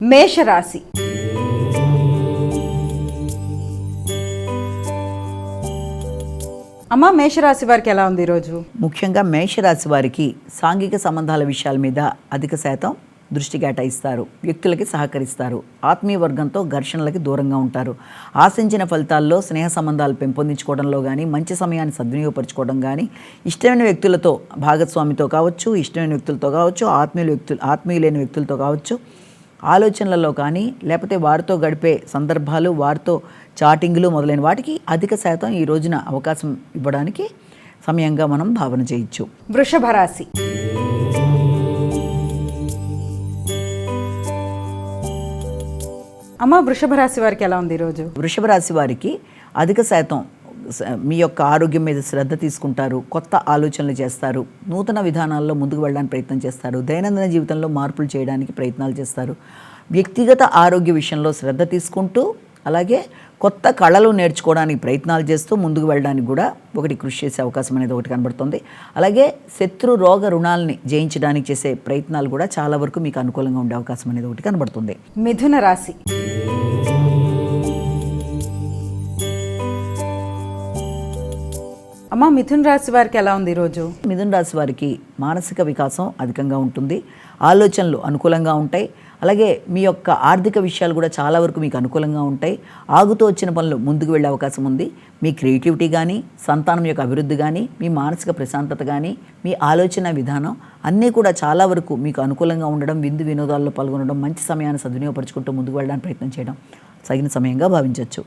మేషరాశి. అమ్మ, మేషరాశి వారికి ఎలా ఉంది ఈరోజు? ముఖ్యంగా మేషరాశి వారికి సాంఘిక సంబంధాల విషయాల మీద అధిక శాతం దృష్టి కేటాయిస్తారు. వ్యక్తులకి సహకరిస్తారు. ఆత్మీయ వర్గంతో ఘర్షణలకి దూరంగా ఉంటారు. ఆశించిన ఫలితాల్లో స్నేహ సంబంధాలు పెంపొందించుకోవడంలో కానీ, మంచి సమయాన్ని సద్వినియోగపరచుకోవడం కానీ, ఇష్టమైన వ్యక్తులతో భాగస్వామితో కావచ్చు, ఇష్టమైన వ్యక్తులతో కావచ్చు, ఆత్మీయులైన వ్యక్తులతో కావచ్చు, ఆలోచనలలో కానీ, లేకపోతే వారితో గడిపే సందర్భాలు, వారితో చాటింగ్లు మొదలైన వాటికి అధిక శాతం ఈ రోజున అవకాశం ఇవ్వడానికి సమయంగా మనం భావన చేయొచ్చు. వృషభ రాశి. అమ్మ, వృషభ రాశి వారికి ఎలా ఉంది ఈరోజు? వృషభ రాశి వారికి అధిక శాతం మీ యొక్క ఆరోగ్యం మీద శ్రద్ధ తీసుకుంటారు. కొత్త ఆలోచనలు చేస్తారు. నూతన విధానాల్లో ముందుకు వెళ్ళడానికి ప్రయత్నం చేస్తారు. దైనందిన జీవితంలో మార్పులు చేయడానికి ప్రయత్నాలు చేస్తారు. వ్యక్తిగత ఆరోగ్య విషయంలో శ్రద్ధ తీసుకుంటూ, అలాగే కొత్త కళలు నేర్చుకోవడానికి ప్రయత్నాలు చేస్తూ ముందుకు వెళ్ళడానికి కూడా ఒకటి కృషి చేసే అవకాశం అనేది ఒకటి కనబడుతుంది. అలాగే శత్రు రోగ రుణాలని జయించడానికి చేసే ప్రయత్నాలు కూడా చాలా వరకు మీకు అనుకూలంగా ఉండే అవకాశం అనేది ఒకటి కనబడుతుంది. మిథున రాశి. అమ్మ, మిథున రాశి వారికి ఎలా ఉంది ఈరోజు? మిథున రాశి వారికి మానసిక వికాసం అధికంగా ఉంటుంది. ఆలోచనలు అనుకూలంగా ఉంటాయి. అలాగే మీ యొక్క ఆర్థిక విషయాలు కూడా చాలా వరకు మీకు అనుకూలంగా ఉంటాయి. ఆగుతూ వచ్చిన పనులు ముందుకు వెళ్ళే అవకాశం ఉంది. మీ క్రియేటివిటీ కానీ, సంతానం యొక్క అభివృద్ధి కానీ, మీ మానసిక ప్రశాంతత కానీ, మీ ఆలోచన విధానం అన్నీ కూడా చాలా వరకు మీకు అనుకూలంగా ఉండడం, విందు వినోదాల్లో పాల్గొనడం, మంచి సమయాన్ని సద్వినియోగపరచుకుంటూ ముందుకు వెళ్ళడానికి ప్రయత్నం చేయడం తగిన సమయంగా భావించవచ్చు.